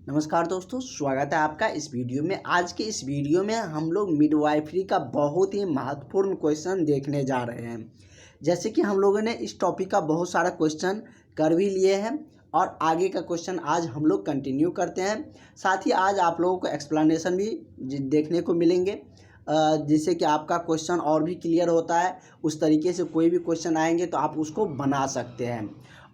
नमस्कार दोस्तों, स्वागत है आपका इस वीडियो में। आज के इस वीडियो में हम लोग मिडवाइफरी का बहुत ही महत्वपूर्ण क्वेश्चन देखने जा रहे हैं। जैसे कि हम लोगों ने इस टॉपिक का बहुत सारा क्वेश्चन कर भी लिए हैं और आगे का क्वेश्चन आज हम लोग कंटिन्यू करते हैं। साथ ही आज आप लोगों को एक्सप्लेनेशन भी देखने को मिलेंगे, जिससे कि आपका क्वेश्चन और भी क्लियर होता है। उस तरीके से कोई भी क्वेश्चन आएंगे तो आप उसको बना सकते हैं।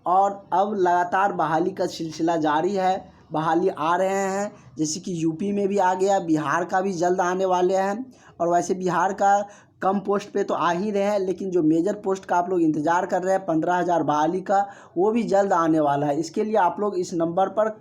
और अब लगातार बहाली का सिलसिला जारी है, बहाली आ रहे हैं। जैसे कि यूपी में भी आ गया, बिहार का भी जल्द आने वाले हैं। और वैसे बिहार का कम पोस्ट पे तो आ ही रहे हैं, लेकिन जो मेजर पोस्ट का आप लोग इंतज़ार कर रहे हैं 15,000 बहाली का, वो भी जल्द आने वाला है। इसके लिए आप लोग इस नंबर पर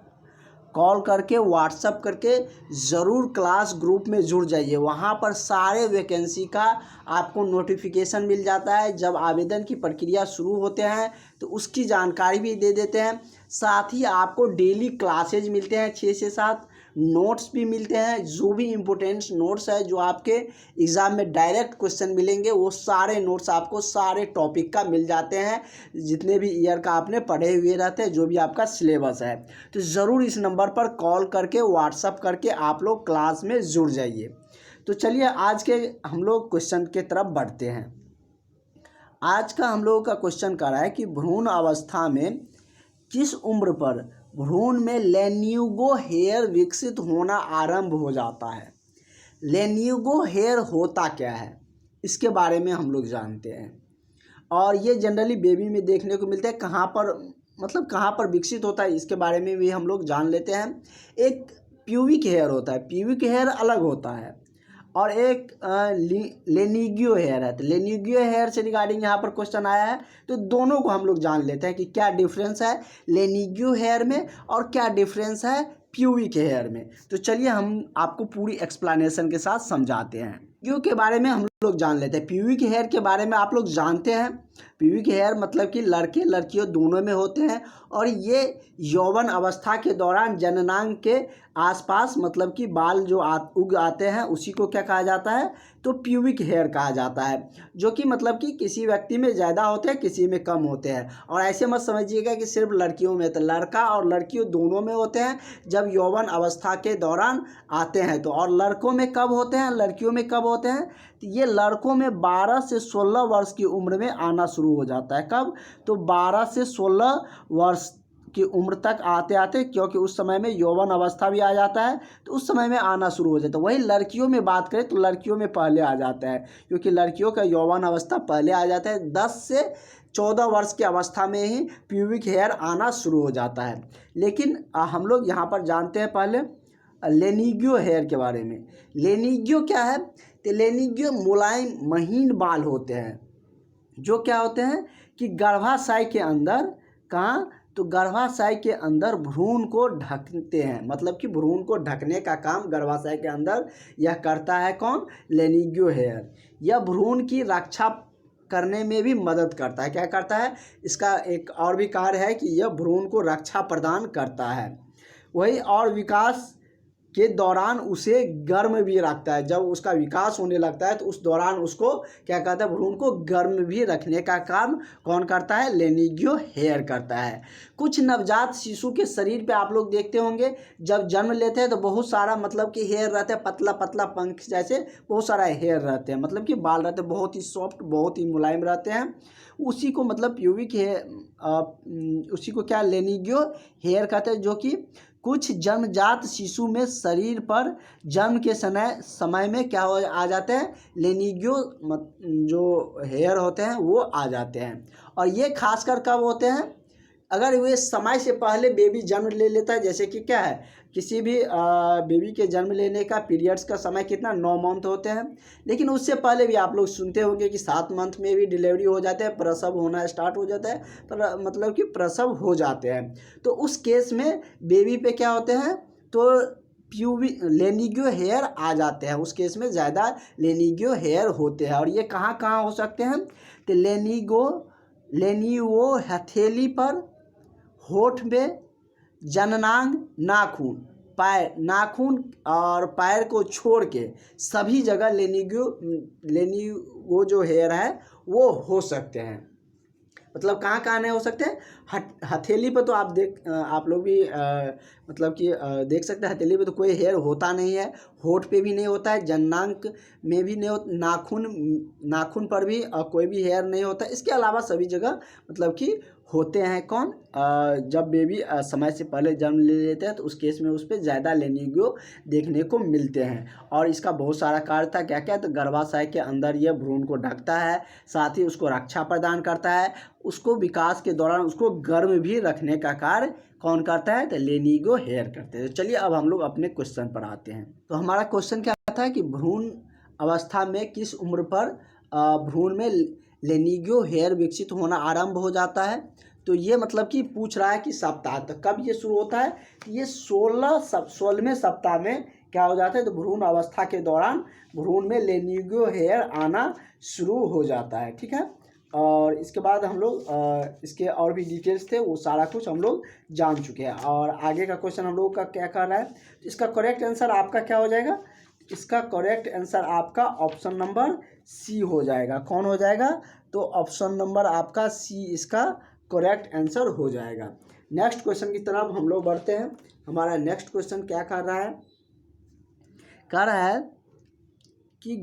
कॉल करके व्हाट्सअप करके ज़रूर क्लास ग्रुप में जुड़ जाइए। वहाँ पर सारे वैकेंसी का आपको नोटिफिकेशन मिल जाता है। जब आवेदन की प्रक्रिया शुरू होते हैं तो उसकी जानकारी भी दे देते हैं। साथ ही आपको डेली क्लासेज मिलते हैं 6 से 7, नोट्स भी मिलते हैं। जो भी इम्पोर्टेंट नोट्स है जो आपके एग्ज़ाम में डायरेक्ट क्वेश्चन मिलेंगे, वो सारे नोट्स आपको सारे टॉपिक का मिल जाते हैं, जितने भी ईयर का आपने पढ़े हुए रहते हैं, जो भी आपका सिलेबस है। तो ज़रूर इस नंबर पर कॉल करके व्हाट्सअप करके आप लोग क्लास में जुड़ जाइए। तो चलिए आज के हम लोग क्वेश्चन के तरफ बढ़ते हैं। आज का हम लोगों का क्वेश्चन कर रहा है कि भ्रूण अवस्था में किस उम्र पर भ्रूण में लेन्यूगो हेयर विकसित होना आरंभ हो जाता है। लेन्यूगो हेयर होता क्या है, इसके बारे में हम लोग जानते हैं। और ये जनरली बेबी में देखने को मिलता है। कहाँ पर कहाँ पर विकसित होता है, इसके बारे में भी हम लोग जान लेते हैं। एक प्यूबिक हेयर होता है, प्यूबिक हेयर अलग होता है, और एक लेनिगियो हेयर है। तो लेनिगियो हेयर से रिगार्डिंग यहाँ पर क्वेश्चन आया है, तो दोनों को हम लोग जान लेते हैं कि क्या डिफरेंस है लेनिगियो हेयर में और क्या डिफरेंस है प्यूबिक हेयर में। तो चलिए हम आपको पूरी एक्सप्लेनेशन के साथ समझाते हैं। प्यूबिक के बारे में हम लोग जान लेते हैं। प्यूबिक हेयर के बारे में आप लोग जानते हैं, प्यूबिक हेयर मतलब कि लड़के लड़कियों दोनों में होते हैं, और ये यौवन अवस्था के दौरान जननांग के आसपास कि बाल जो उग आते हैं, उसी को क्या कहा जाता है, तो प्यूबिक हेयर कहा जाता है। जो कि किसी व्यक्ति में ज़्यादा होते हैं, किसी में कम होते हैं। और ऐसे मत समझिएगा कि सिर्फ लड़कियों में, तो लड़का और लड़कियों दोनों में होते हैं जब यौवन अवस्था के दौरान आते हैं। तो और लड़कों में कब होते हैं, लड़कियों में कब होते हैं, तो ये लड़कों में 12 से 16 वर्ष की उम्र में आना शुरू हो जाता है। कब, तो 12 से 16 वर्ष की उम्र तक आते आते, क्योंकि उस समय में यौवन अवस्था भी आ जाता है, तो उस समय में आना शुरू हो जाता है। वही लड़कियों में बात करें तो लड़कियों में पहले आ जाता है, क्योंकि लड़कियों का यौवन अवस्था पहले आ जाता है। 10 से 14 वर्ष की अवस्था में ही प्यूबिक हेयर आना शुरू हो जाता है। लेकिन हम लोग यहाँ पर जानते हैं पहले लेनिगियो हेयर के बारे में। लेनिगियो क्या है, तो लेनिगियो मुलायम महीन बाल होते हैं, जो क्या होते हैं कि गर्भाशय के अंदर, कहाँ, तो गर्भाशय के अंदर भ्रूण को ढकते हैं। कि भ्रूण को ढकने का काम गर्भाशय के अंदर यह करता है कौन, लेनिगियो हेयर। यह भ्रूण की रक्षा करने में भी मदद करता है। क्या करता है, इसका एक और भी कार्य है कि यह भ्रूण को रक्षा प्रदान करता है। वही और विकास के दौरान उसे गर्म भी रखता है। जब उसका विकास होने लगता है तो उस दौरान उसको क्या कहता है, भ्रूण को गर्म भी रखने का काम कौन करता है, लेनिगियो हेयर करता है। कुछ नवजात शिशु के शरीर पे आप लोग देखते होंगे, जब जन्म लेते हैं तो बहुत सारा कि हेयर रहते हैं, पतला पतला पंख जैसे बहुत सारा हेयर रहते हैं, कि बाल रहते हैं, बहुत ही सॉफ्ट, बहुत ही मुलायम रहते हैं। उसी को प्यूबिक हेयर, उसी को क्या लेनिगियो हेयर कहते हैं। जो कि कुछ जन्मजात शिशु में शरीर पर जन्म के समय में क्या हो आ जाते हैं, लेनिगियो जो हेयर होते हैं वो आ जाते हैं। और ये खासकर कब होते हैं, अगर वे समय से पहले बेबी जन्म ले लेता है। जैसे कि क्या है, किसी भी बेबी के जन्म लेने का पीरियड्स का समय कितना, 9 मंथ होते हैं। लेकिन उससे पहले भी आप लोग सुनते होंगे कि 7 मंथ में भी डिलीवरी हो जाते हैं, प्रसव होना स्टार्ट हो जाता है, पर कि प्रसव हो जाते हैं। तो उस केस में बेबी पे क्या होते हैं, तो लेनिगियो हेयर आ जाते हैं। उस केस में ज़्यादा लेनिगियो हेयर होते हैं। और ये कहाँ कहाँ हो सकते हैं, तो लेनियो हथेली पर, होठ में, जननांग, नाखून, पैर, नाखून और पैर को छोड़ के सभी जगह लेनिगो जो हेयर है वो हो सकते हैं। मतलब कहाँ कहाँ नहीं हो सकते हैं, हथेली पे तो आप लोग भी मतलब कि देख सकते हैं, हथेली पे तो कोई हेयर होता नहीं है, होठ पे भी नहीं होता है, जन्नांक में भी नहीं होता, नाखून पर भी कोई भी हेयर नहीं होता। इसके अलावा सभी जगह मतलब कि होते हैं। कौन? जब बेबी समय से पहले जन्म ले लेते हैं तो उस केस में उस पर ज़्यादा लेनिगो देखने को मिलते हैं। और इसका बहुत सारा कार्य था, क्या क्या? तो गर्भाशय के अंदर ये भ्रूण को ढकता है, साथ ही उसको रक्षा प्रदान करता है, उसको विकास के दौरान उसको गर्म भी रखने का कार्य कौन करता है? तो लेनिगो हेयर करते हैं। तो चलिए अब हम लोग अपने क्वेश्चन पर आते हैं। तो हमारा क्वेश्चन क्या था कि भ्रूण अवस्था में किस उम्र पर भ्रूण में लेनिगो हेयर विकसित होना आरंभ हो जाता है? तो ये मतलब कि पूछ रहा है कि सप्ताह, तो कब ये शुरू होता है? ये 16वें सप्ताह में क्या हो जाता है? तो भ्रूण अवस्था के दौरान भ्रूण में लेनिगो हेयर आना शुरू हो जाता है। ठीक है, और इसके बाद हम लोग इसके और भी डिटेल्स थे वो सारा कुछ हम लोग जान चुके हैं। और आगे का क्वेश्चन हम लोग का क्या कर रहा है, तो इसका करेक्ट आंसर आपका क्या हो जाएगा? इसका करेक्ट आंसर आपका ऑप्शन नंबर सी हो जाएगा। कौन हो जाएगा? तो ऑप्शन नंबर आपका सी इसका करेक्ट आंसर हो जाएगा। नेक्स्ट क्वेश्चन की तरफ हम लोग बढ़ते हैं। हमारा नेक्स्ट क्वेश्चन क्या कर रहा है? कह रहा है कि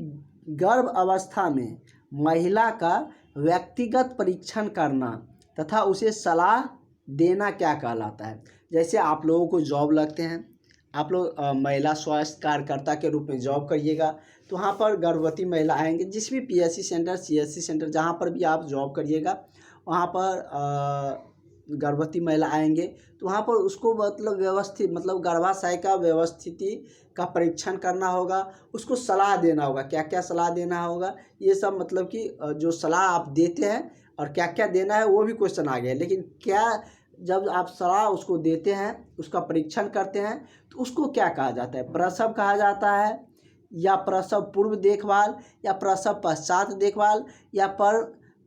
गर्भ अवस्था में महिला का व्यक्तिगत परीक्षण करना तथा उसे सलाह देना क्या कहलाता है? जैसे आप लोगों को जॉब लगते हैं, आप लोग महिला स्वास्थ्य कार्यकर्ता के रूप में जॉब करिएगा, तो वहाँ पर गर्भवती महिला आएंगे, जिस भी पीएससी सेंटर, सीएससी सेंटर, जहाँ पर भी आप जॉब करिएगा वहाँ पर गर्भवती महिला आएंगे, तो वहाँ पर उसको मतलब व्यवस्थित, मतलब गर्भाशय का व्यवस्थिति का परीक्षण करना होगा, उसको सलाह देना होगा। क्या क्या सलाह देना होगा ये सब मतलब कि जो सलाह आप देते हैं और क्या क्या देना है वो भी क्वेश्चन आ गया। लेकिन क्या, जब आप सलाह उसको देते हैं, उसका परीक्षण करते हैं, तो उसको क्या कहा जाता है? प्रसव कहा जाता है, या प्रसव पूर्व देखभाल, या प्रसव पश्चात देखभाल, या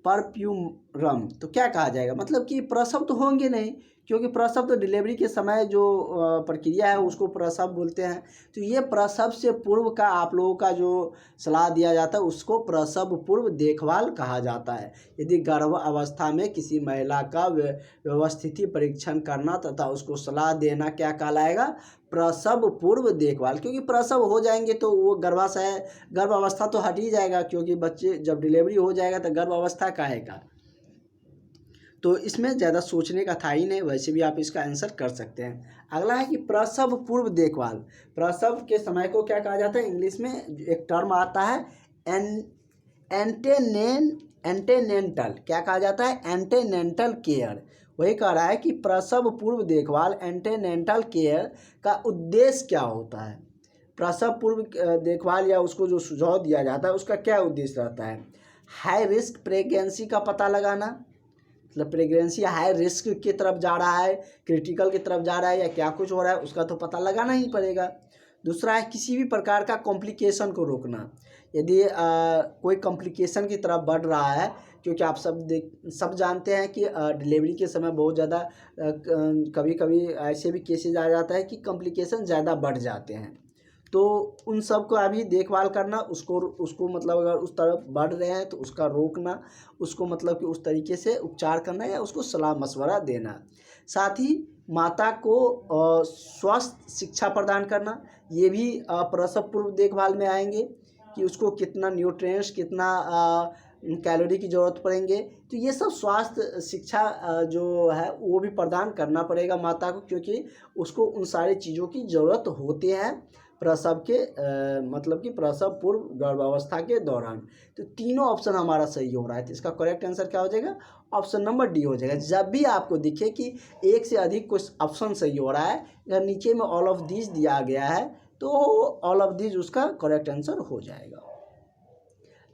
परप्यूरम? तो क्या कहा जाएगा? मतलब कि प्रसव तो होंगे नहीं, क्योंकि प्रसव तो डिलीवरी के समय जो प्रक्रिया है उसको प्रसव बोलते हैं। तो ये प्रसव से पूर्व का आप लोगों का जो सलाह दिया जाता है उसको प्रसव पूर्व देखभाल कहा जाता है। यदि गर्भ अवस्था में किसी महिला का व्यवस्थिति परीक्षण करना तथा उसको सलाह देना क्या कहलाएगा? प्रसव पूर्व देखभाल। क्योंकि प्रसव हो जाएंगे तो वो गर्भ अवस्था तो हट ही जाएगा, क्योंकि बच्चे जब डिलीवरी हो जाएगा तो गर्भ अवस्था काहेगा। तो इसमें ज़्यादा सोचने का था ही नहीं, वैसे भी आप इसका आंसर कर सकते हैं। अगला है कि प्रसव पूर्व देखभाल। प्रसव के समय को क्या कहा जाता है? इंग्लिश में एक टर्म आता है एंटेनेंटल। क्या कहा जाता है? एंटेनेंटल केयर। वही कह रहा है कि प्रसव पूर्व देखभाल, एंटेनेंटल केयर का उद्देश्य क्या होता है? प्रसव पूर्व देखभाल या उसको जो सुझाव दिया जाता है उसका क्या उद्देश्य रहता है? हाई रिस्क प्रेगनेंसी का पता लगाना, मतलब प्रेगनेंसी हाई रिस्क की तरफ जा रहा है, क्रिटिकल की तरफ जा रहा है, या क्या कुछ हो रहा है उसका तो पता लगाना ही पड़ेगा। दूसरा है किसी भी प्रकार का कॉम्प्लिकेशन को रोकना। यदि कोई कॉम्प्लिकेशन की तरफ बढ़ रहा है, क्योंकि आप सब जानते हैं कि डिलीवरी के समय बहुत ज़्यादा कभी कभी ऐसे भी केसेज आ जाता है कि कॉम्प्लिकेशन ज़्यादा बढ़ जाते हैं, तो उन सब को अभी देखभाल करना, उसको मतलब अगर उस तरफ बढ़ रहे हैं तो उसका रोकना, उसको मतलब कि उस तरीके से उपचार करना या उसको सलाह मशवरा देना। साथ ही माता को स्वास्थ्य शिक्षा प्रदान करना, ये भी प्रसव पूर्व देखभाल में आएंगे कि उसको कितना न्यूट्रिएंट्स, कितना कैलोरी की ज़रूरत पड़ेंगे। तो ये सब स्वास्थ्य शिक्षा जो है वो भी प्रदान करना पड़ेगा माता को, क्योंकि उसको उन सारी चीज़ों की ज़रूरत होती है प्रसव के मतलब कि प्रसव पूर्व गर्भावस्था के दौरान। तो तीनों ऑप्शन हमारा सही हो रहा है, तो इसका करेक्ट आंसर क्या हो जाएगा? ऑप्शन नंबर डी हो जाएगा। जब भी आपको दिखे कि एक से अधिक कुछ ऑप्शन सही हो रहा है, अगर नीचे में ऑल ऑफ दिस दिया गया है तो ऑल ऑफ दिस उसका करेक्ट आंसर हो जाएगा।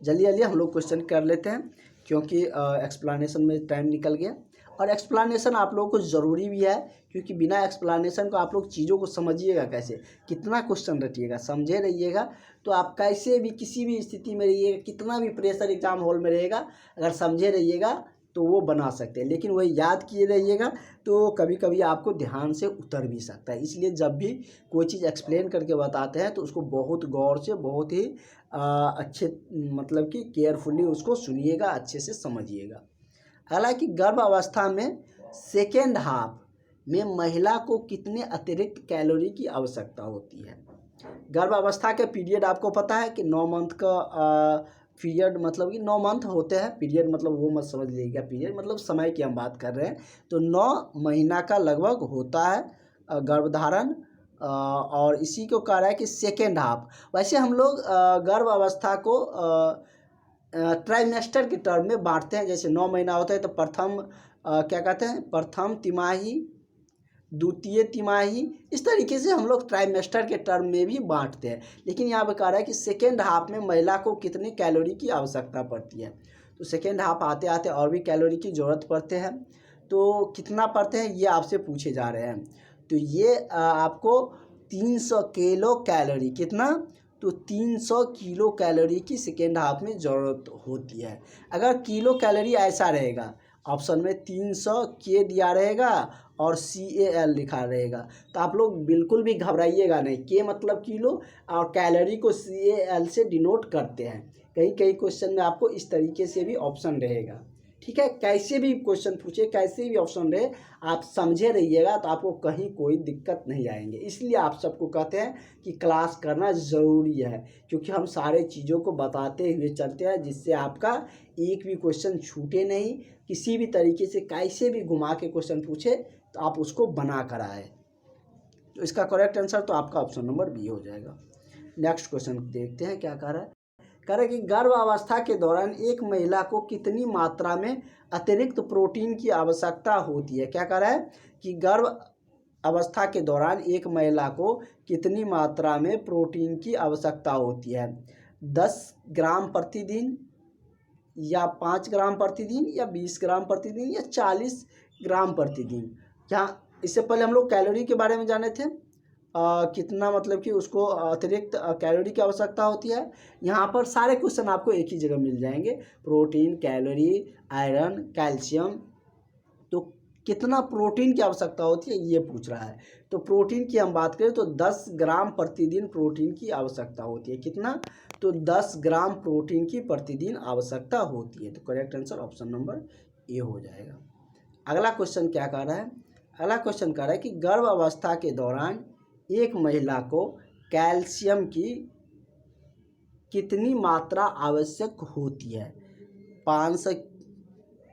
जल्दी जल्दी हम लोग क्वेश्चन कर लेते हैं, क्योंकि एक्सप्लेनेशन में टाइम निकल गया। और एक्सप्लेनेशन आप लोगों को ज़रूरी भी है, क्योंकि बिना एक्सप्लेनेशन को आप लोग चीज़ों को समझिएगा कैसे, कितना क्वेश्चन रटिएगा, समझे रहिएगा, तो आप कैसे भी किसी भी स्थिति में रहिएगा, कितना भी प्रेशर एग्जाम हॉल में रहेगा, अगर समझे रहिएगा तो वो बना सकते हैं। लेकिन वही याद किए रहिएगा तो कभी कभी आपको ध्यान से उतर भी सकता है। इसलिए जब भी कोई चीज़ एक्सप्लेन करके बताते हैं तो उसको बहुत गौर से, बहुत ही अच्छे मतलब कि केयरफुली उसको सुनिएगा, अच्छे से समझिएगा। अगला कि गर्भ अवस्था में सेकेंड हाफ में महिला को कितने अतिरिक्त कैलोरी की आवश्यकता होती है। गर्भ अवस्था के पीरियड आपको पता है कि 9 मंथ का पीरियड, मतलब कि 9 मंथ होते हैं। पीरियड मतलब वो मत समझ लीजिएगा, पीरियड मतलब समय की हम बात कर रहे हैं। तो 9 महीना का लगभग होता है गर्भधारण, और इसी को कह रहा है कि सेकेंड हाफ। वैसे हम लोग गर्भ अवस्था को ट्राइमेस्टर के टर्म में बांटते हैं। जैसे 9 महीना होता है तो प्रथम क्या कहते हैं, प्रथम तिमाही, द्वितीय तिमाही, इस तरीके से हम लोग ट्राइमेस्टर के टर्म में भी बांटते हैं। लेकिन यहाँ पर कह रहा है कि सेकेंड हाफ में महिला को कितनी कैलोरी की आवश्यकता पड़ती है। तो सेकेंड हाफ आते आते और भी कैलोरी की ज़रूरत पड़ते हैं। तो कितना पड़ते हैं ये आपसे पूछे जा रहे हैं। तो ये आपको 300 किलो कैलोरी, कितना, तो 300 किलो कैलोरी की सेकेंड हाफ में ज़रूरत होती है। अगर किलो कैलोरी ऐसा रहेगा, ऑप्शन में 300 के दिया रहेगा और CAL लिखा रहेगा, तो आप लोग बिल्कुल भी घबराइएगा नहीं। के मतलब किलो और कैलोरी को CAL से डिनोट करते हैं। कई कई क्वेश्चन में आपको इस तरीके से भी ऑप्शन रहेगा, ठीक है। कैसे भी क्वेश्चन पूछे, कैसे भी ऑप्शन रहे, आप समझे रहिएगा तो आपको कहीं कोई दिक्कत नहीं आएंगे। इसलिए आप सबको कहते हैं कि क्लास करना ज़रूरी है, क्योंकि हम सारे चीज़ों को बताते हुए चलते हैं, जिससे आपका एक भी क्वेश्चन छूटे नहीं। किसी भी तरीके से कैसे भी घुमा के क्वेश्चन पूछे तो आप उसको बना कर आए। तो इसका करेक्ट आंसर तो आपका ऑप्शन नंबर बी हो जाएगा। नेक्स्ट क्वेश्चन देखते हैं क्या कह रहा है। कह रहा है कि गर्भ अवस्था के दौरान एक महिला को कितनी मात्रा में अतिरिक्त प्रोटीन की आवश्यकता होती है। क्या कह रहा है कि गर्भ अवस्था के दौरान एक महिला को कितनी मात्रा में प्रोटीन की आवश्यकता होती है। 10 ग्राम प्रतिदिन, या 5 ग्राम प्रतिदिन, या 20 ग्राम प्रतिदिन, या 40 ग्राम प्रतिदिन। यहाँ इससे पहले हम लोग कैलोरी के बारे में जाने थे, कितना मतलब कि उसको अतिरिक्त कैलोरी की आवश्यकता होती है। यहाँ पर सारे क्वेश्चन आपको एक ही जगह मिल जाएंगे, प्रोटीन, कैलोरी, आयरन, कैल्शियम। तो कितना प्रोटीन की आवश्यकता होती है ये पूछ रहा है। तो प्रोटीन की हम बात करें तो 10 ग्राम प्रतिदिन प्रोटीन की आवश्यकता होती है। कितना, तो 10 ग्राम प्रोटीन की प्रतिदिन आवश्यकता होती है। तो correct answer option number A हो जाएगा। अगला क्वेश्चन क्या कह रहा है। अगला क्वेश्चन कह रहा है कि गर्भ अवस्था के दौरान एक महिला को कैल्शियम की कितनी मात्रा आवश्यक होती है। 500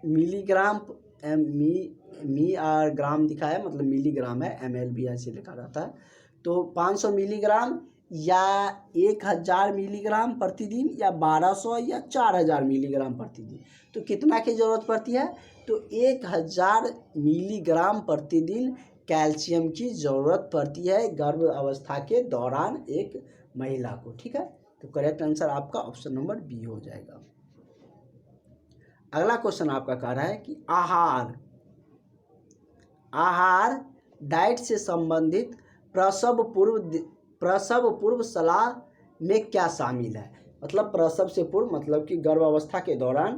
मिलीग्राम, मी और ग्राम दिखा है, मतलब मिलीग्राम है, ML भी ऐसे लिखा रहता है। तो 500 मिलीग्राम या 1000 मिलीग्राम प्रतिदिन, या 1200 या 4000 मिलीग्राम प्रतिदिन। तो कितना की ज़रूरत पड़ती है, तो 1000 मिलीग्राम प्रतिदिन कैल्शियम की ज़रूरत पड़ती है गर्भ अवस्था के दौरान एक महिला को, ठीक है। तो करेक्ट आंसर आपका ऑप्शन नंबर बी हो जाएगा। अगला क्वेश्चन आपका कह रहा है कि आहार डाइट से संबंधित प्रसव पूर्व सलाह में क्या शामिल है। मतलब प्रसव से पूर्व मतलब कि गर्भ अवस्था के दौरान,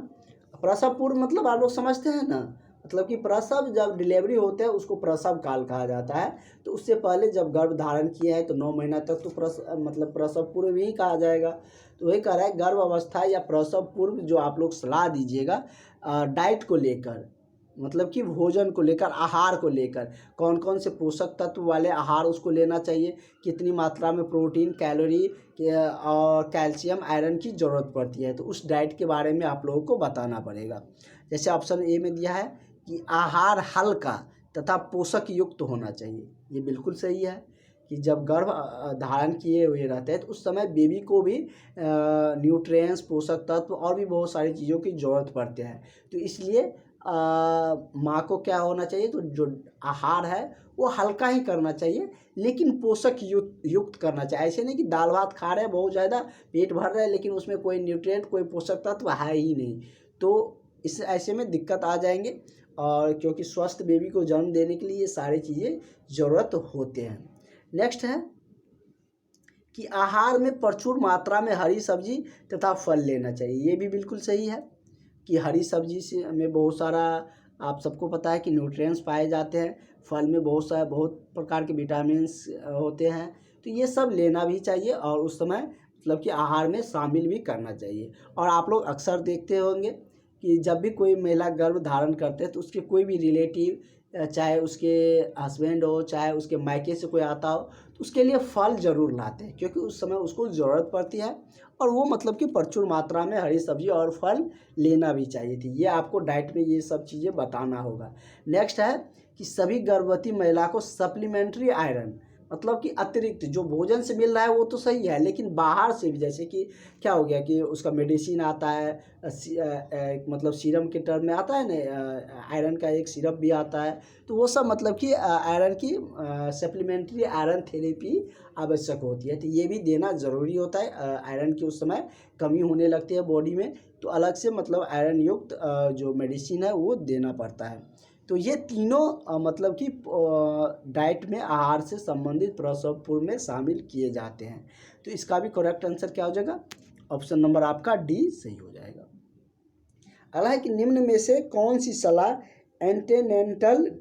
प्रसव पूर्व मतलब आप लोग समझते हैं ना, मतलब कि प्रसव जब डिलीवरी होते हैं उसको प्रसव काल कहा जाता है। तो उससे पहले जब गर्भ धारण किया है तो 9 महीना तक तो प्रसव पूर्व ही कहा जाएगा। तो वही कह रहा है गर्भ अवस्था या प्रसव पूर्व जो आप लोग सलाह दीजिएगा डाइट को लेकर, मतलब कि भोजन को लेकर, आहार को लेकर, कौन कौन से पोषक तत्व वाले आहार उसको लेना चाहिए, कितनी मात्रा में प्रोटीन, कैलोरी और कैल्शियम, आयरन की ज़रूरत पड़ती है। तो उस डाइट के बारे में आप लोगों को बताना पड़ेगा। जैसे ऑप्शन ए में दिया है कि आहार हल्का तथा पोषक युक्त होना चाहिए। ये बिल्कुल सही है कि जब गर्भ धारण किए हुए रहते हैं तो उस समय बेबी को भी न्यूट्रिएंट्स, पोषक तत्व और भी बहुत सारी चीज़ों की ज़रूरत पड़ते हैं। तो इसलिए माँ को क्या होना चाहिए, तो जो आहार है वो हल्का ही करना चाहिए, लेकिन पोषक युक्त करना चाहिए। ऐसे नहीं कि दाल भात खा रहे हैं बहुत ज़्यादा, पेट भर रहा है, लेकिन उसमें कोई न्यूट्रिएंट, कोई पोषक तत्व है ही नहीं। तो इस ऐसे में दिक्कत आ जाएंगे, और क्योंकि स्वस्थ बेबी को जन्म देने के लिए ये सारी चीज़ें ज़रूरत होते हैं। नेक्स्ट है कि आहार में प्रचुर मात्रा में हरी सब्जी तथा फल लेना चाहिए। ये भी बिल्कुल सही है कि हरी सब्जी से में बहुत सारा, आप सबको पता है कि न्यूट्रिएंट्स पाए जाते हैं। फल में बहुत प्रकार के विटामिन्स होते हैं। तो ये सब लेना भी चाहिए और उस समय मतलब कि आहार में शामिल भी करना चाहिए। और आप लोग अक्सर देखते होंगे कि जब भी कोई महिला गर्भ धारण करते हैं तो उसके कोई भी रिलेटिव, चाहे उसके हस्बैंड हो, चाहे उसके मायके से कोई आता हो, तो उसके लिए फल ज़रूर लाते हैं, क्योंकि उस समय उसको ज़रूरत पड़ती है और वो मतलब कि प्रचुर मात्रा में हरी सब्जी और फल लेना भी चाहिए थी। ये आपको डाइट में ये सब चीज़ें बताना होगा। नेक्स्ट है कि सभी गर्भवती महिला को सप्लीमेंट्री आयरन, मतलब कि अतिरिक्त जो भोजन से मिल रहा है वो तो सही है, लेकिन बाहर से भी, जैसे कि क्या हो गया कि उसका मेडिसिन आता है, मतलब सीरम के टर्म में आता है ना, आयरन का एक सिरप भी आता है, तो वो सब मतलब कि आयरन की सप्लीमेंट्री आयरन थेरेपी आवश्यक होती है, तो ये भी देना ज़रूरी होता है। आयरन की उस समय कमी होने लगती है बॉडी में, तो अलग से मतलब आयरन युक्त जो मेडिसिन है वो देना पड़ता है। तो ये तीनों मतलब कि डाइट में आहार से संबंधित प्रसव पूर्व में शामिल किए जाते हैं। तो इसका भी करेक्ट आंसर क्या हो जाएगा? ऑप्शन नंबर आपका डी सही हो जाएगा। अगला है कि निम्न में से कौन सी सलाह एंटेनेंटल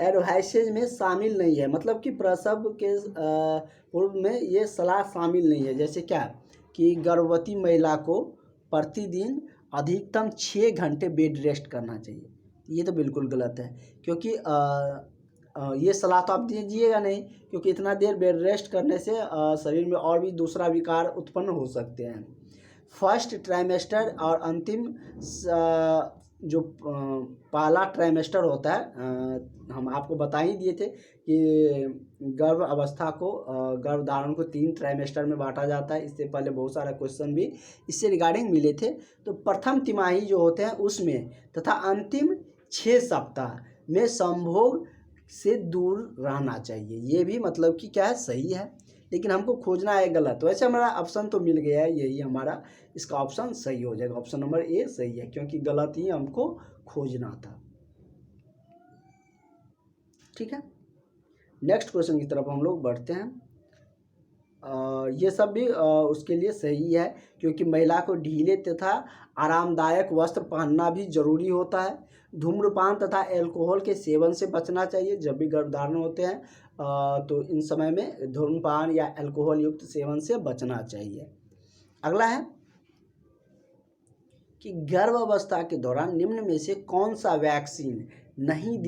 एडवाइसेज में शामिल नहीं है, मतलब कि प्रसव के पूर्व में ये सलाह शामिल नहीं है। जैसे क्या कि गर्भवती महिला को प्रतिदिन अधिकतम 6 घंटे बेड रेस्ट करना चाहिए, ये तो बिल्कुल गलत है, क्योंकि ये सलाह तो आप दीजिएगा नहीं, क्योंकि इतना देर बेड रेस्ट करने से शरीर में और भी दूसरा विकार उत्पन्न हो सकते हैं। फर्स्ट ट्राइमेस्टर और अंतिम जो पहला ट्राइमेस्टर होता है, हम आपको बता ही दिए थे कि गर्भ अवस्था को, गर्भ धारण को 3 ट्राइमेस्टर में बांटा जाता है। इससे पहले बहुत सारा क्वेश्चन भी इससे रिगार्डिंग मिले थे। तो प्रथम तिमाही जो होते हैं उसमें तथा अंतिम 6 सप्ताह में संभोग से दूर रहना चाहिए, ये भी मतलब कि क्या है, सही है, लेकिन हमको खोजना है गलत। वैसे हमारा ऑप्शन तो मिल गया है, यही हमारा इसका ऑप्शन सही हो जाएगा। ऑप्शन नंबर ए सही है, क्योंकि गलत ही हमको खोजना था। ठीक है, नेक्स्ट क्वेश्चन की तरफ हम लोग बढ़ते हैं। ये सब भी उसके लिए सही है, क्योंकि महिला को ढीले तथा आरामदायक वस्त्र पहनना भी जरूरी होता है। धूम्रपान तथा अल्कोहल के सेवन से बचना चाहिए जब भी गर्भधारण होते हैं, तो इन समय में धूम्रपान या अल्कोहल युक्त सेवन से बचना चाहिए। अगला है कि गर्भावस्था के दौरान निम्न में से कौन सा वैक्सीन नहीं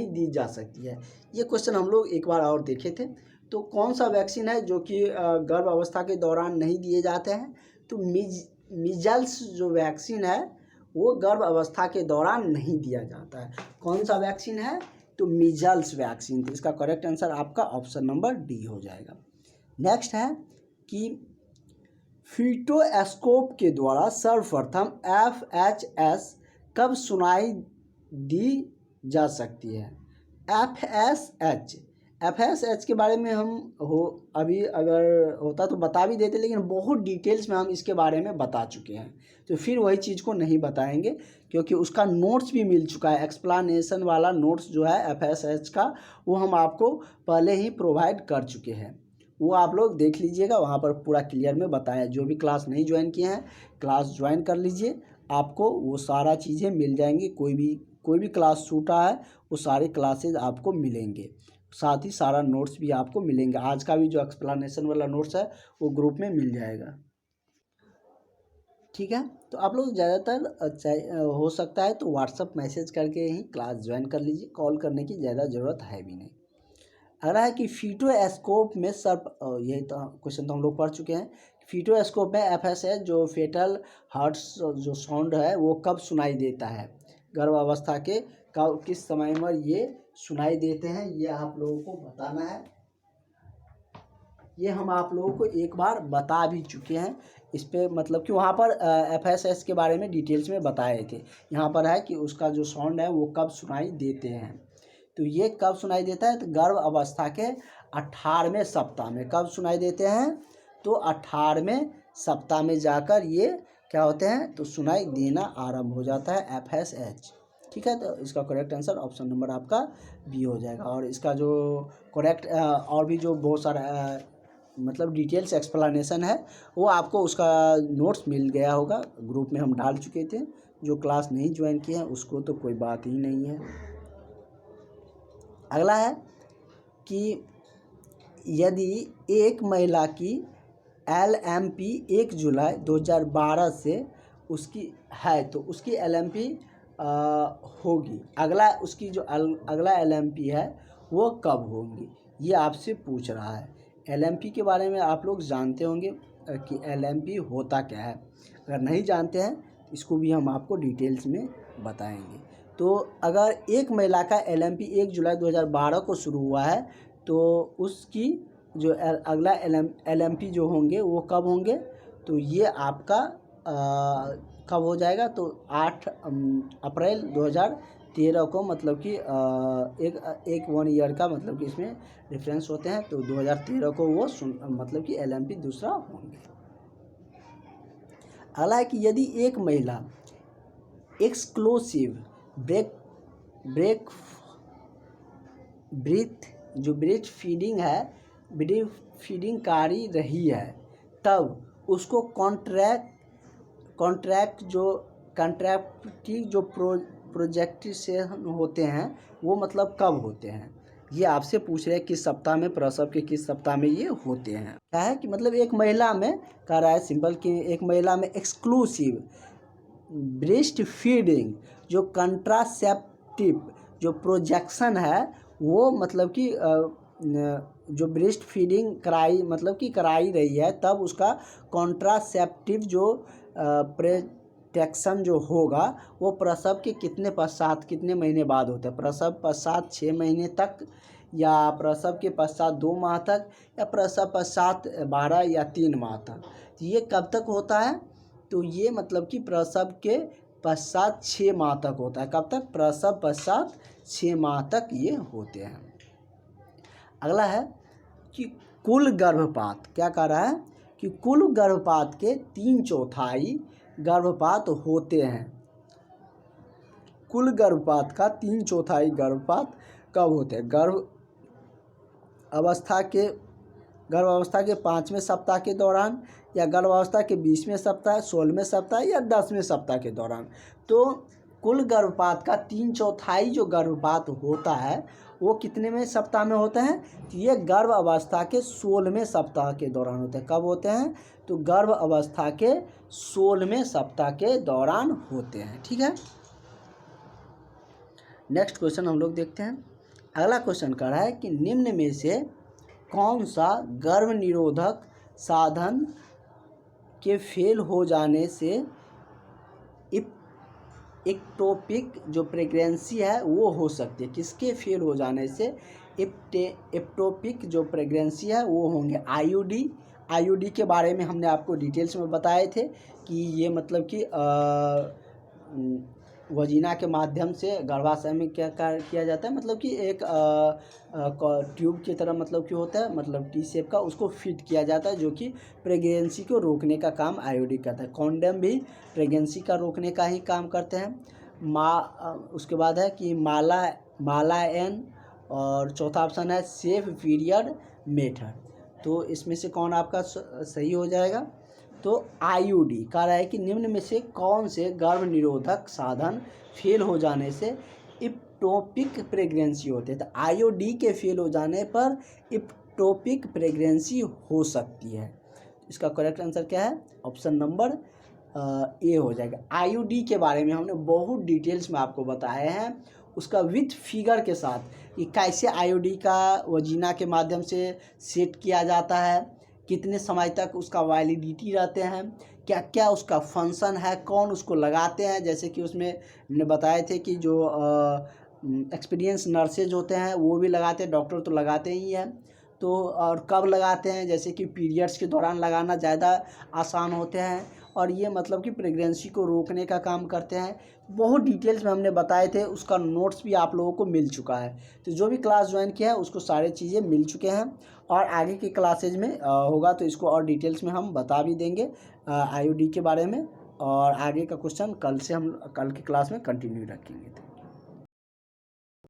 दी जा सकती है। ये क्वेश्चन हम लोग एक बार और देखे थे। तो कौन सा वैक्सीन है जो कि गर्भ अवस्था के दौरान नहीं दिए जाते हैं? तो मीजल्स जो वैक्सीन है वो गर्भ अवस्था के दौरान नहीं दिया जाता है। कौन सा वैक्सीन है? तो मीजल्स वैक्सीन। तो इसका करेक्ट आंसर आपका ऑप्शन नंबर डी हो जाएगा। नेक्स्ट है कि फीटोस्कोप के द्वारा सर्वप्रथम FHS कब सुनाई दी जा सकती है? FSH के बारे में हम अभी अगर होता तो बता भी देते, लेकिन बहुत डिटेल्स में हम इसके बारे में बता चुके हैं, तो फिर वही चीज़ को नहीं बताएंगे, क्योंकि उसका नोट्स भी मिल चुका है। एक्सप्लेनेशन वाला नोट्स जो है FSH का, वो हम आपको पहले ही प्रोवाइड कर चुके हैं, वो आप लोग देख लीजिएगा, वहाँ पर पूरा क्लियर में बताया। जो भी क्लास नहीं ज्वाइन किए हैं क्लास ज्वाइन कर लीजिए, आपको वो सारा चीज़ें मिल जाएंगी। कोई भी क्लास छूटा है वो सारी क्लासेज आपको मिलेंगे, साथ ही सारा नोट्स भी आपको मिलेंगे। आज का भी जो एक्सप्लेनेशन वाला नोट्स है वो ग्रुप में मिल जाएगा। ठीक है, तो आप लोग ज़्यादातर हो सकता है तो व्हाट्सअप मैसेज करके ही क्लास ज्वाइन कर लीजिए, कॉल करने की ज़्यादा ज़रूरत है भी नहीं। अगला है कि फीटोस्कोप में यही तो क्वेश्चन तो हम लोग पढ़ चुके हैं। फीटोस्कोप में FSH जो फेटल हार्ट्स जो साउंड है वो कब सुनाई देता है? गर्भावस्था के कब, किस समय में ये सुनाई देते हैं, ये आप लोगों को बताना है। ये हम आप लोगों को एक बार बता भी चुके हैं। इस पर मतलब कि वहाँ पर FSH के बारे में डिटेल्स में बताए थे। यहाँ पर है कि उसका जो साउंड है वो कब सुनाई देते हैं। तो ये कब सुनाई देता है? तो गर्भ अवस्था के 18वें सप्ताह में। कब सुनाई देते हैं? तो 18वें सप्ताह में जाकर ये क्या होते हैं, तो सुनाई देना आरंभ हो जाता है FSH। ठीक है, तो इसका करेक्ट आंसर ऑप्शन नंबर आपका बी हो जाएगा। और इसका जो करेक्ट और भी जो बहुत सारा मतलब डिटेल्स एक्सप्लेनेशन है वो आपको उसका नोट्स मिल गया होगा, ग्रुप में हम डाल चुके थे। जो क्लास नहीं ज्वाइन किए हैं उसको तो कोई बात ही नहीं है। अगला है कि यदि एक महिला की LMP 1 जुलाई 2012 से उसकी है तो उसकी LMP होगी। अगला उसकी जो अगला LMP है वो कब होंगी, ये आपसे पूछ रहा है। LMP के बारे में आप लोग जानते होंगे कि LMP होता क्या है। अगर नहीं जानते हैं इसको भी हम आपको डिटेल्स में बताएंगे। तो अगर एक महिला का LMP 1 जुलाई 2012 को शुरू हुआ है तो उसकी जो अगला LMP जो होंगे वो कब होंगे, तो ये आपका कब हो जाएगा, तो 8 अप्रैल 2013 को, मतलब कि एक 1 ईयर का मतलब कि इसमें डिफरेंस होते हैं। तो 2013 को वो मतलब कि LMP दूसरा होंगे। अगला है कि यदि एक महिला एक्सक्लूसिव ब्रेस्ट फीडिंग है, फीडिंग कारी रही है, तब उसको कॉन्ट्रैक्टिव जो प्रोजेक्टेशन होते हैं वो मतलब कब होते हैं, ये आपसे पूछ रहे हैं किस सप्ताह में, प्रसव के किस सप्ताह में ये होते हैं। क्या है कि मतलब एक महिला में कह रहा है सिंपल कि एक महिला में एक्सक्लूसिव ब्रेस्ट फीडिंग जो कंट्रासेप्टिव जो प्रोजेक्शन है वो मतलब कि जो ब्रेस्ट फीडिंग कराई मतलब कि कराई रही है, तब उसका कॉन्ट्रासेप्टिव जो प्रोटेक्शन जो होगा वो प्रसव के कितने पश्चात कितने महीने बाद होता है। प्रसव पश्चात 6 महीने तक, या प्रसव के पश्चात 2 माह तक, या प्रसव पश्चात 12 या 3 माह तक। तो ये कब तक होता है, तो ये मतलब कि प्रसव के पश्चात 6 माह तक होता है। कब तक, प्रसव पश्चात 6 माह तक ये होते हैं। अगला है कि कुल गर्भपात, क्या कह रहा है कि कुल गर्भपात के 3/4 गर्भपात होते हैं। कुल गर्भपात का 3/4 गर्भपात कब होते हैं, गर्भ अवस्था के 5वें सप्ताह के दौरान, या गर्भावस्था के 20वें सप्ताह, 16वें सप्ताह, या 10वें सप्ताह के दौरान। तो कुल गर्भपात का 3/4 जो गर्भपात होता है वो कितने में सप्ताह में होते हैं, तो ये गर्भ अवस्था के 16वें सप्ताह के दौरान होते हैं। कब होते हैं, तो गर्भ अवस्था के 16वें सप्ताह के दौरान होते हैं। ठीक है, नेक्स्ट क्वेश्चन हम लोग देखते हैं। अगला क्वेश्चन कह रहा है कि निम्न में से कौन सा गर्भ निरोधक साधन के फेल हो जाने से एक्टोपिक जो प्रेगनेंसी है वो हो सकती है। किसके फेल हो जाने से एक्टोपिक जो प्रेगनेंसी है वो होंगे, आईयूडी के बारे में हमने आपको डिटेल्स में बताए थे कि ये मतलब कि वजीना के माध्यम से गर्भाशय में क्या किया जाता है, मतलब कि एक ट्यूब की तरह मतलब कि होता है, मतलब टी शेप का, उसको फिट किया जाता है जो कि प्रेगनेंसी को रोकने का काम आईयूडी करता है। कॉन्डम भी प्रेगनेंसी का रोकने का ही काम करते हैं। उसके बाद है कि मालाएन, और चौथा ऑप्शन है सेफ पीरियड मेथड। तो इसमें से कौन आपका सही हो जाएगा, तो आईयूडी कह रहा है कि निम्न में से कौन से गर्भ निरोधक साधन फेल हो जाने से एक्टोपिक प्रेगनेंसी होते हैं। तो आईयूडी के फेल हो जाने पर एक्टोपिक प्रेगनेंसी हो सकती है। इसका करेक्ट आंसर क्या है, ऑप्शन नंबर ए हो जाएगा। आईयूडी के बारे में हमने बहुत डिटेल्स में आपको बताए हैं, उसका विथ फिगर के साथ कि कैसे आईयूडी का वजीना के माध्यम से सेट किया जाता है, कितने समय तक उसका वैलिडिटी रहते हैं, क्या क्या उसका फंक्शन है, कौन उसको लगाते हैं। जैसे कि उसमें हमने बताए थे कि जो एक्सपीरियंस नर्सेज होते हैं वो भी लगाते हैं, डॉक्टर तो लगाते ही हैं। तो और कब लगाते हैं, जैसे कि पीरियड्स के दौरान लगाना ज़्यादा आसान होते हैं, और ये मतलब कि प्रेगनेंसी को रोकने का काम करते हैं। बहुत डिटेल्स में हमने बताए थे, उसका नोट्स भी आप लोगों को मिल चुका है। तो जो भी क्लास ज्वाइन किया है उसको सारी चीज़ें मिल चुके हैं, और आगे की क्लासेज में होगा तो इसको और डिटेल्स में हम बता भी देंगे आईयूडी के बारे में। और आगे का क्वेश्चन कल की क्लास में कंटिन्यू रखेंगे।